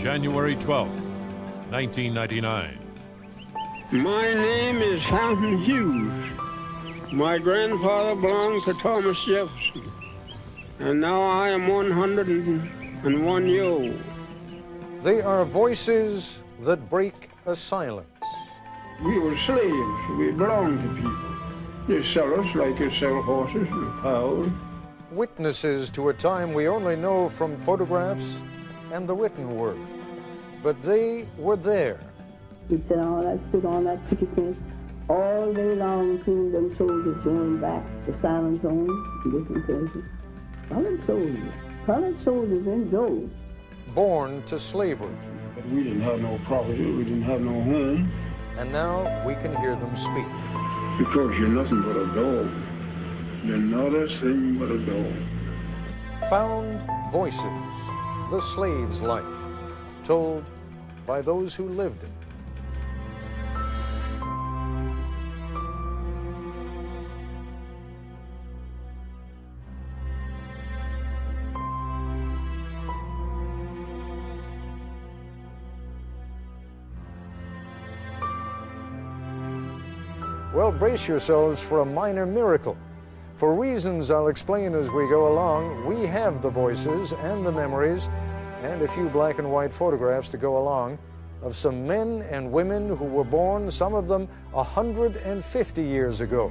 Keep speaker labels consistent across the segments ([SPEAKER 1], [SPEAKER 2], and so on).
[SPEAKER 1] January 12th, 1999.
[SPEAKER 2] My name is Fountain Hughes. My grandfather belonged to Thomas Jefferson, and now I am 101 years old.
[SPEAKER 3] They are voices that break a silence.
[SPEAKER 2] We were slaves. We belonged to people. They sell us like they sell horses and cows.
[SPEAKER 3] Witnesses to a time we only know from photographs and the written word. But they were there.
[SPEAKER 4] We stood on that picket fence all day long, seeing them soldiers going back to silent zones and different places. Colored soldiers in droves.
[SPEAKER 3] Born to slavery.
[SPEAKER 2] But we didn't have no property, we didn't have no home.
[SPEAKER 3] And now we can hear them speak.
[SPEAKER 2] Because you're nothing but a dog. You're not a thing but a dog.
[SPEAKER 3] Found voices, the slave's life, told by those who lived it. Well, brace yourselves for a minor miracle. For reasons I'll explain as we go along, we have the voices and the memories and a few black and white photographs to go along of some men and women who were born, some of them 150 years ago.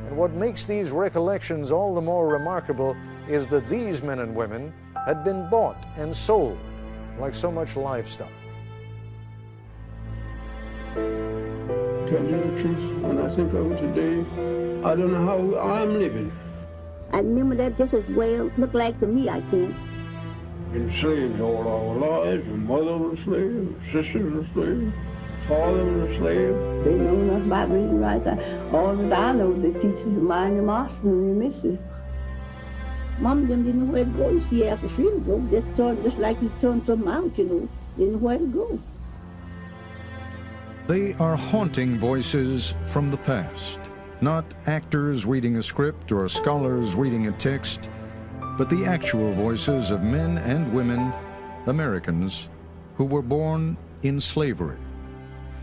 [SPEAKER 3] And what makes these recollections all the more remarkable is that these men and women had been bought and sold like so much livestock.
[SPEAKER 2] Tell you the truth, when I think of it today, I don't know how I'm living.
[SPEAKER 4] I remember that just as well. Look like to me, I can.
[SPEAKER 2] Been slaves all our lives. My mother was a slave, sister was a slave, father was a slave.
[SPEAKER 4] They know enough about reading and writing. All that I know, they teach you to mind your master and your mistress. Mom and them didn't know where to go. You see, after she would go, just like you turned something out, you know. Didn't know where to go.
[SPEAKER 3] They are haunting voices from the past, not actors reading a script or scholars reading a text, but the actual voices of men and women, Americans, who were born in slavery.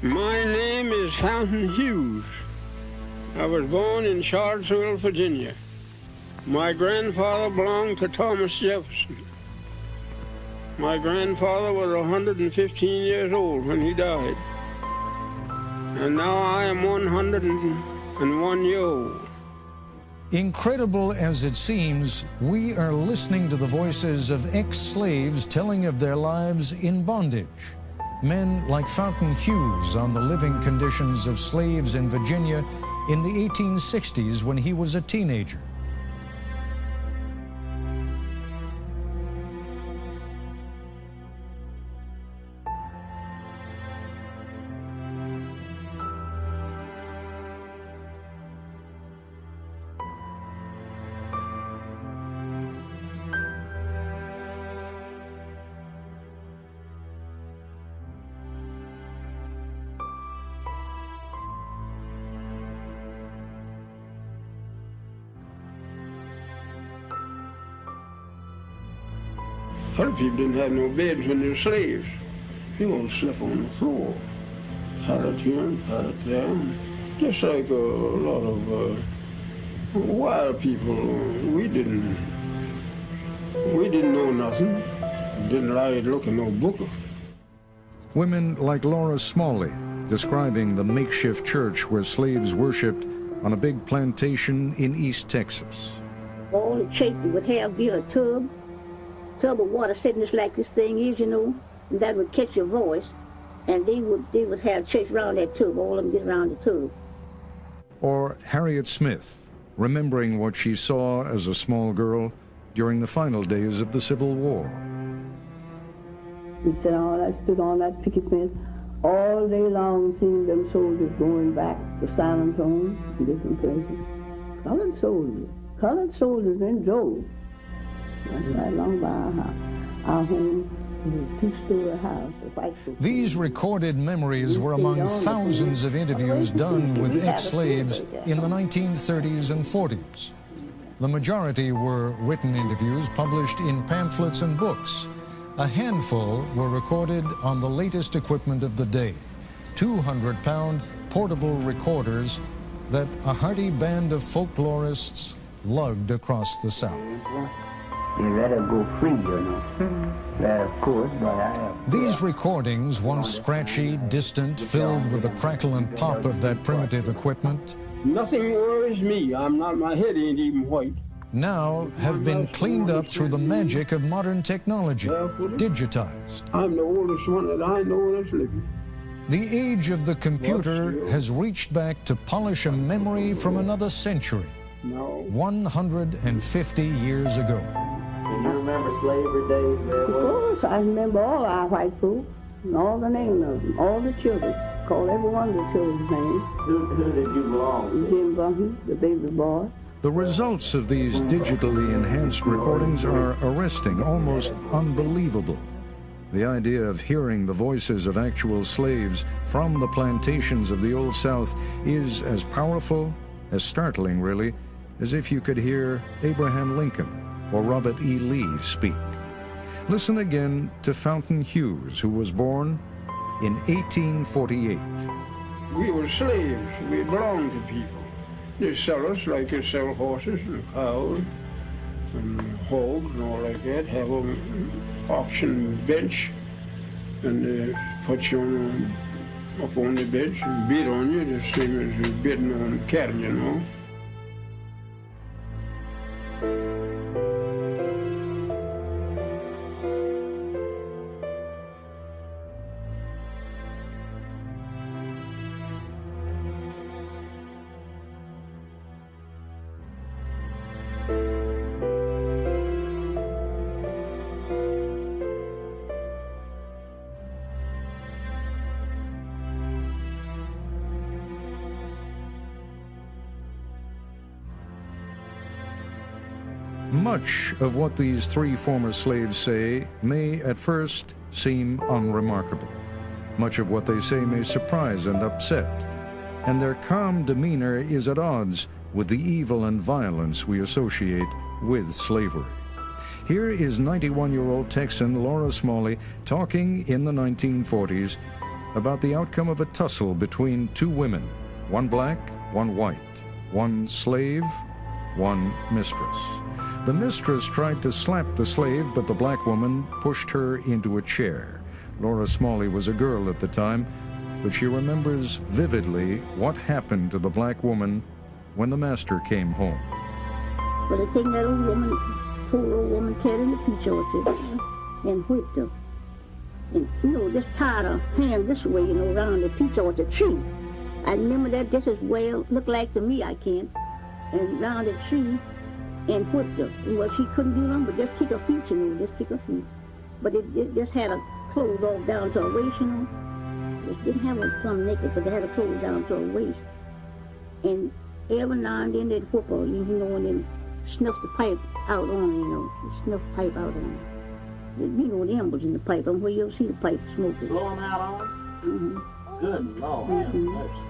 [SPEAKER 2] My name is Fountain Hughes. I was born in Charlottesville, Virginia. My grandfather belonged to Thomas Jefferson. My grandfather was 115 years old when he died. And now I am 101 years old.
[SPEAKER 3] Incredible as it seems, we are listening to the voices of ex-slaves telling of their lives in bondage. Men like Fountain Hughes on the living conditions of slaves in Virginia in the 1860s when he was a teenager.
[SPEAKER 2] Other people didn't have no beds when they were slaves. People slept on the floor. Pallet here and pallet there. Just like a lot of wild people. We didn't know nothing. Didn't like to look at no book.
[SPEAKER 3] Women like Laura Smalley, describing the makeshift church where slaves worshipped on a big plantation in East Texas.
[SPEAKER 4] All the church would have be a tub of water sitting just like this thing is, you know, and that would catch your voice, and they would have church around that tub, all of them get around the tub.
[SPEAKER 3] Or Harriet Smith, remembering what she saw as a small girl during the final days of the Civil War.
[SPEAKER 4] We stood on that picket fence all day long, seeing them soldiers going back to silent zones and different places. Colored soldiers in droves. Right along by our home, a two-story house.
[SPEAKER 3] These recorded memories were among thousands of interviews done with ex-slaves in the 1930s and 40s. The majority were written interviews published in pamphlets and books. A handful were recorded on the latest equipment of the day, 200-pound portable recorders that a hearty band of folklorists lugged across the South.
[SPEAKER 4] You better go free, you know. Of course, but
[SPEAKER 3] These recordings, once scratchy, distant, filled with the crackle and pop of that primitive equipment,
[SPEAKER 2] Nothing worries me. My head ain't even white.
[SPEAKER 3] now have been cleaned up through the magic of modern technology, digitized.
[SPEAKER 2] I'm the oldest one that I know that's living.
[SPEAKER 3] The age of the computer has reached back to polish a memory from another century,
[SPEAKER 2] No.
[SPEAKER 3] 150 years ago.
[SPEAKER 5] Can you remember slavery days there?
[SPEAKER 4] of course, I remember all our white folks, and all the names of them, all the children. Call every one of the children's names.
[SPEAKER 5] Who did you belong to?
[SPEAKER 4] Jim Bunton, the baby boy.
[SPEAKER 3] The results of these digitally enhanced recordings are arresting, almost unbelievable. The idea of hearing the voices of actual slaves from the plantations of the Old South is as powerful, as startling really, as if you could hear Abraham Lincoln or Robert E. Lee speak. Listen again to Fountain Hughes, who was born in 1848.
[SPEAKER 2] We were slaves. We belonged to people. They sell us like they sell horses and cows and hogs and all like that. Have an auction bench, and they put you up on the bench and bid on you, the same as you're bidding on cattle, you know.
[SPEAKER 3] Much of what these three former slaves say may at first seem unremarkable. Much of what they say may surprise and upset, and their calm demeanor is at odds with the evil and violence we associate with slavery. Here is 91-year-old Texan Laura Smalley talking in the 1940s about the outcome of a tussle between two women, one black, one white, one slave, one mistress. The mistress tried to slap the slave, but the black woman pushed her into a chair. Laura Smalley was a girl at the time, but she remembers vividly what happened to the black woman when the master came home.
[SPEAKER 4] But the thing that old woman, poor old woman, carried in the peach orchard and whipped her. And, you know, just tied her hand this way, you know, around the peach orchard tree. I remember that just as well, looked like to me, I can, and round the tree, and whipped her. Well, she couldn't do nothing but just kick her feet, you know, just kick her feet. But it just had her clothes all down to her waist, you know. It didn't have her plumb naked, but they had her clothes down to her waist. And every now and then they'd whip her, you know, and then snuff the pipe out on her, you know. Snuff the pipe out on her. You know, the embers in the pipe, where you'll see the pipe smoking.
[SPEAKER 5] Blow them out on?
[SPEAKER 4] Mm-hmm.
[SPEAKER 5] Good Lord.
[SPEAKER 4] Mm-hmm.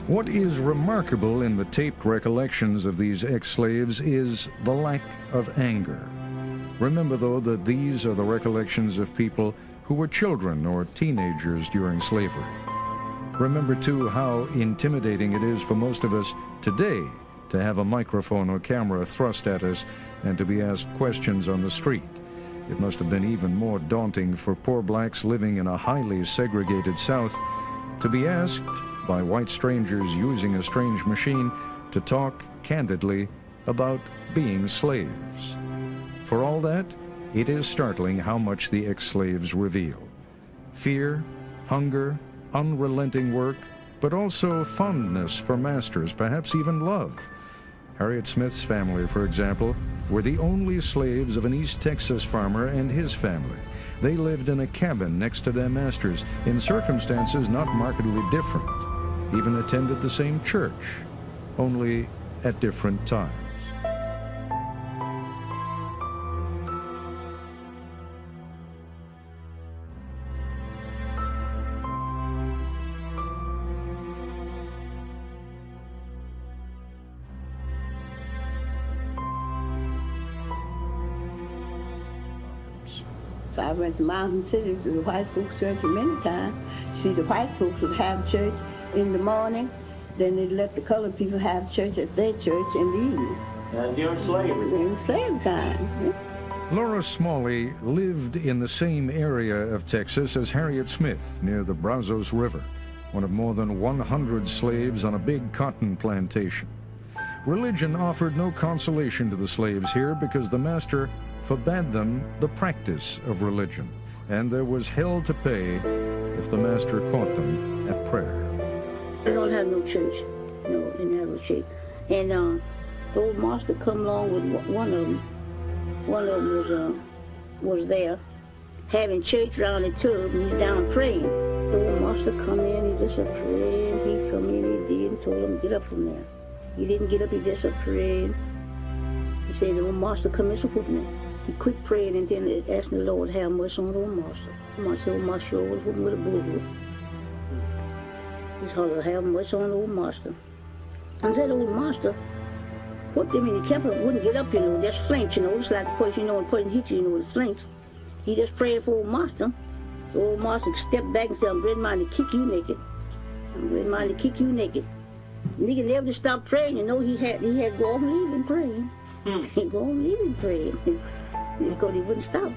[SPEAKER 3] What is remarkable in the taped recollections of these ex-slaves is the lack of anger. Remember, though, that these are the recollections of people who were children or teenagers during slavery. Remember, too, how intimidating it is for most of us today to have a microphone or camera thrust at us and to be asked questions on the street. It must have been even more daunting for poor blacks living in a highly segregated South to be asked by white strangers using a strange machine to talk candidly about being slaves. For all that, it is startling how much the ex-slaves reveal. Fear, hunger, unrelenting work, but also fondness for masters, perhaps even love. Harriet Smith's family, for example, were the only slaves of an East Texas farmer and his family. They lived in a cabin next to their masters in circumstances not markedly different, even attended the same church, only at different times.
[SPEAKER 4] I went to Mountain City to the white folks church many times. See, the white folks would have church in the morning, then they'd let the colored people have church at their church in the evening.
[SPEAKER 5] During slavery.
[SPEAKER 4] During slave time. Yeah.
[SPEAKER 3] Laura Smalley lived in the same area of Texas as Harriet Smith, near the Brazos River, one of more than 100 slaves on a big cotton plantation. Religion offered no consolation to the slaves here because the master forbade them the practice of religion, and there was hell to pay if the master caught them at prayer.
[SPEAKER 4] They don't have no church. No, they never have no church. And the old master come along with one of them. One of them was there having church around the tub, and he's down praying. The old master come in, he just a praying. He come in, he did, and told him to get up from there. He didn't get up, he just a praying. He said, the old master come in, so put me. He quit praying and then asked the Lord have mercy on the old master. The old master was with him with a bullet. He told her, have mercy on the old master. And said, old master, what them in the temple wouldn't get up, just flinch, It's like the person, when a person hits you, with flinch. He just prayed for old master. The old master stepped back and said, I'm ready mind to kick you naked. I'm ready mind to kick you naked. Nigga never stopped praying, he had to go on leaving praying. He go on leaving praying. Because he wouldn't stop.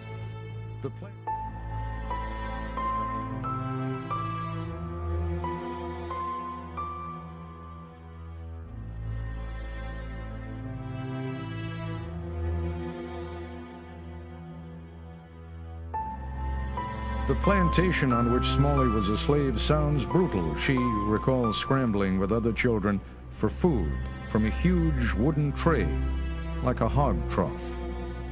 [SPEAKER 3] The plantation on which Smalley was a slave sounds brutal. She recalls scrambling with other children for food from a huge wooden tray, like a hog trough.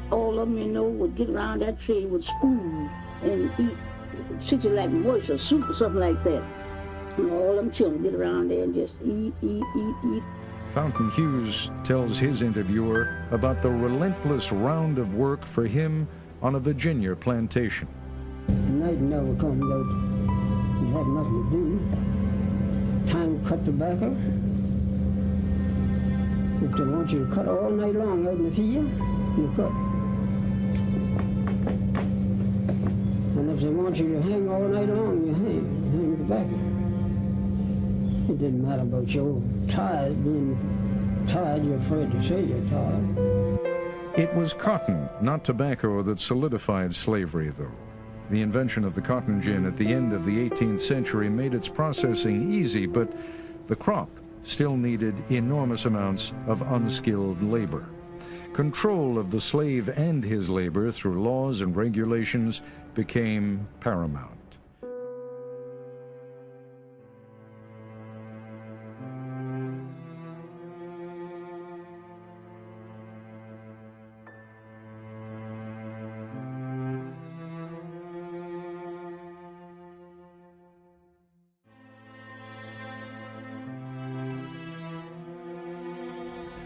[SPEAKER 4] All of them, would get around that tree with spoons and eat something like moist or soup or something like that. And all them children get around there and just eat.
[SPEAKER 3] Fountain Hughes tells his interviewer about the relentless round of work for him on a Virginia plantation.
[SPEAKER 2] Night never comes out. You have nothing to do. Time to cut tobacco. If they want you to cut all night long out in the field, you cut. And if they want you to hang all night long, you hang tobacco. It didn't matter about your tired, being tired, you're afraid to say you're tired.
[SPEAKER 3] It was cotton, not tobacco, that solidified slavery, though. The invention of the cotton gin at the end of the 18th century made its processing easy, but the crop still needed enormous amounts of unskilled labor. Control of the slave and his labor through laws and regulations became paramount.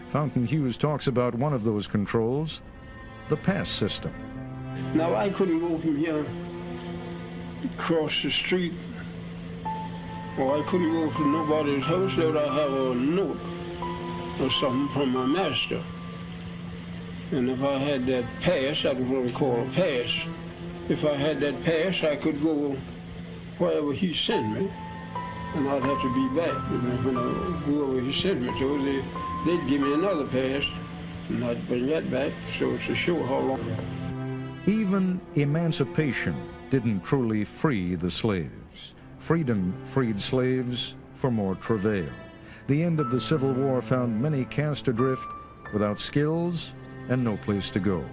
[SPEAKER 3] Fountain Hughes talks about one of those controls, the pass system.
[SPEAKER 2] Now, I couldn't go from here across the street, or I couldn't go to nobody's house without I have a note or something from my master. And if I had that pass, that was what we call a pass. If I had that pass, I could go wherever he sent me, and I'd have to be back. When whoever he sent me to, they'd give me another pass, and I'd bring that back, so it's to show how long.
[SPEAKER 3] Even emancipation didn't truly free the slaves. Freedom freed slaves for more travail. The end of the Civil War found many cast adrift without skills and no place to go.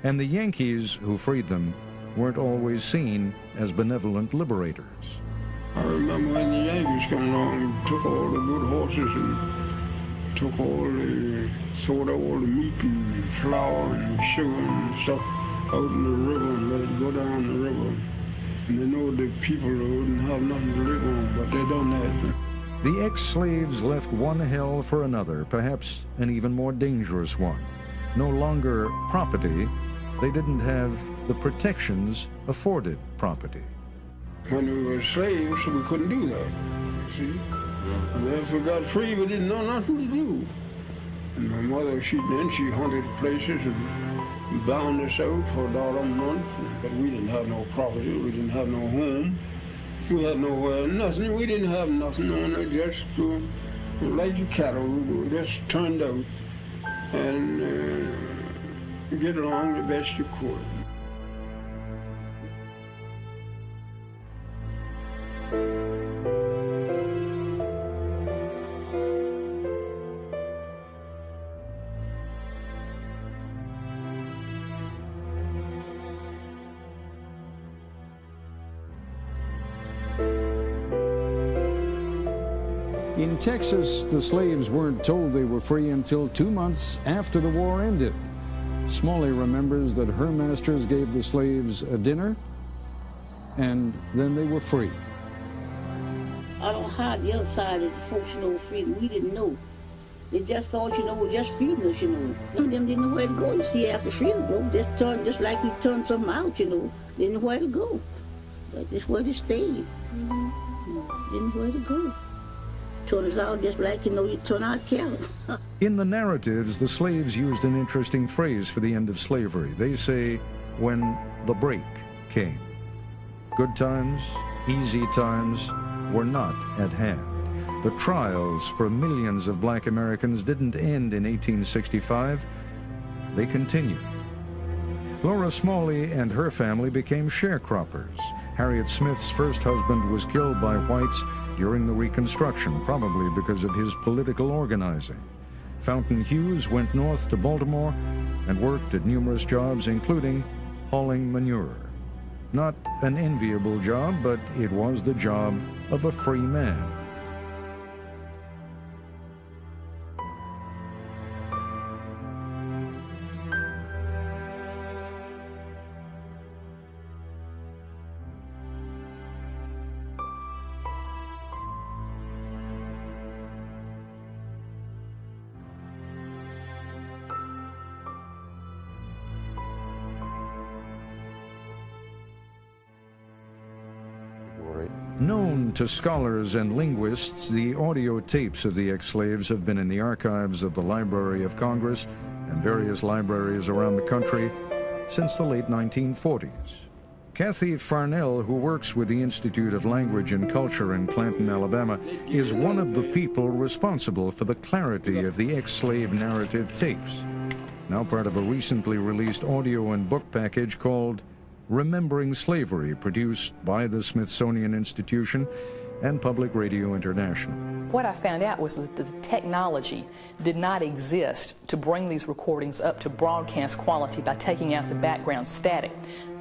[SPEAKER 3] And the Yankees who freed them weren't always seen as benevolent liberators.
[SPEAKER 2] I remember when the Yankees came along and took all the good horses and took all the, sold all the meat and flour and sugar and stuff out in the river and let it go down the river. And they know the people wouldn't have nothing to live on, but they done that.
[SPEAKER 3] The ex-slaves left one hell for another, perhaps an even more dangerous one. No longer property, they didn't have the protections afforded property.
[SPEAKER 2] When we were slaves, we couldn't do that, see? And if we got free, we didn't know nothing to do. And my mother, she hunted places and bound us out for $1 a month, but we didn't have no property, we didn't have no home. We had nowhere, nothing, we didn't have nothing on it, just like the cattle, we just turned out and get along the best you could.
[SPEAKER 6] In Texas, the slaves weren't told they were free until 2 months after the war ended. Smalley remembers that her masters gave the slaves a dinner, and then they were free.
[SPEAKER 4] I don't hide the other side of the folks, freedom. We didn't know. They just thought, we're just feeding us, Some of them didn't know where to go. You see, after freedom broke, just like we turned something out, Didn't know where to go. But that's where they stayed. Didn't know where to go. Turn us out just like, you turn out cattle.
[SPEAKER 3] In the narratives, the slaves used an interesting phrase for the end of slavery. They say, when the break came. Good times, easy times were not at hand. The trials for millions of black Americans didn't end in 1865. They continued. Laura Smalley and her family became sharecroppers. Harriet Smith's first husband was killed by whites during the Reconstruction, probably because of his political organizing. Fountain Hughes went north to Baltimore and worked at numerous jobs, including hauling manure. Not an enviable job, but it was the job of a free man. Known to scholars and linguists, the audio tapes of the ex-slaves have been in the archives of the Library of Congress and various libraries around the country since the late 1940s. Kathy Farnell, who works with the Institute of Language and Culture in Clanton, Alabama, is one of the people responsible for the clarity of the ex-slave narrative tapes, now part of a recently released audio and book package called Remembering Slavery, produced by the Smithsonian Institution and Public Radio International.
[SPEAKER 7] What I found out was that the technology did not exist to bring these recordings up to broadcast quality by taking out the background static.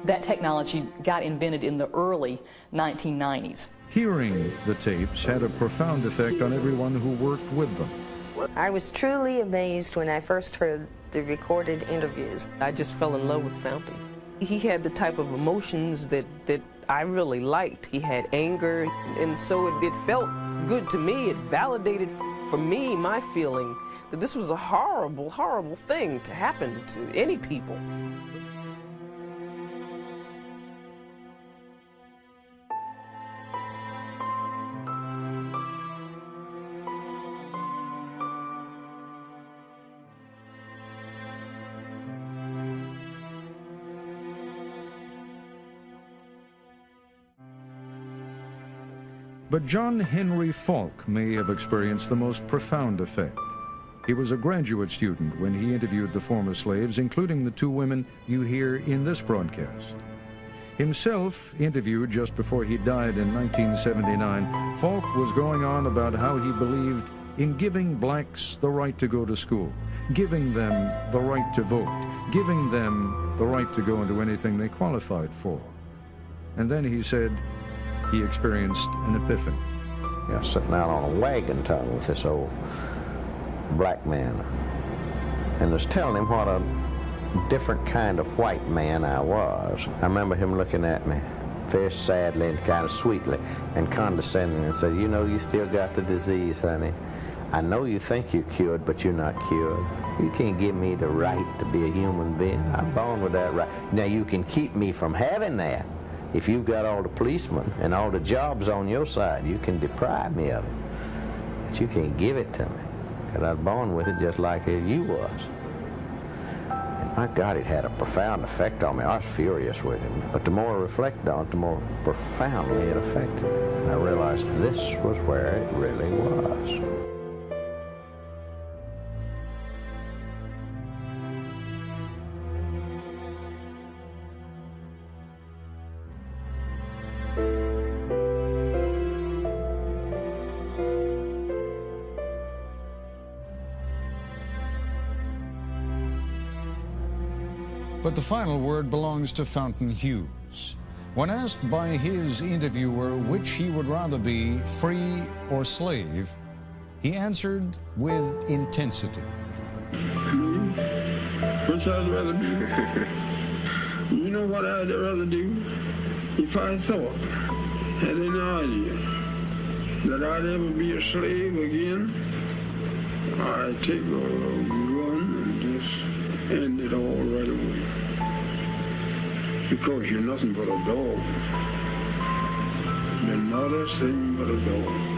[SPEAKER 7] That technology got invented in the early 1990s.
[SPEAKER 3] Hearing the tapes had a profound effect on everyone who worked with them.
[SPEAKER 8] I was truly amazed when I first heard the recorded interviews.
[SPEAKER 9] I just fell in love with Fountain. He had the type of emotions that I really liked. He had anger, and so it felt good to me. It validated for me my feeling that this was a horrible, horrible thing to happen to any people.
[SPEAKER 3] But John Henry Falk may have experienced the most profound effect. He was a graduate student when he interviewed the former slaves, including the two women you hear in this broadcast.
[SPEAKER 6] Himself interviewed just before he died in 1979, Falk was going on about how he believed in giving blacks the right to go to school, giving them the right to vote, giving them the right to go into anything they qualified for. And then he said he experienced an epiphany.
[SPEAKER 10] Yeah, sitting out on a wagon tongue with this old black man, and was telling him what a different kind of white man I was. I remember him looking at me very sadly and kind of sweetly and condescending and said, "You know, you still got the disease, honey. I know you think you're cured, but you're not cured. You can't give me the right to be a human being. I'm born with that right. Now, you can keep me from having that. If you've got all the policemen and all the jobs on your side, you can deprive me of it. But you can't give it to me, because I was born with it just like you was." And my God, it had a profound effect on me. I was furious with him. But the more I reflected on it, the more profoundly it affected me. And I realized this was where it really was.
[SPEAKER 6] But the final word belongs to Fountain Hughes. When asked by his interviewer which he would rather be, free or slave, he answered with intensity.
[SPEAKER 2] Which I'd rather be. You know what I'd rather do? If I thought, had any idea, that I'd ever be a slave again, I'd take a gun and just end it all right away. Because you're nothing but a dog. You're not a thing but a dog.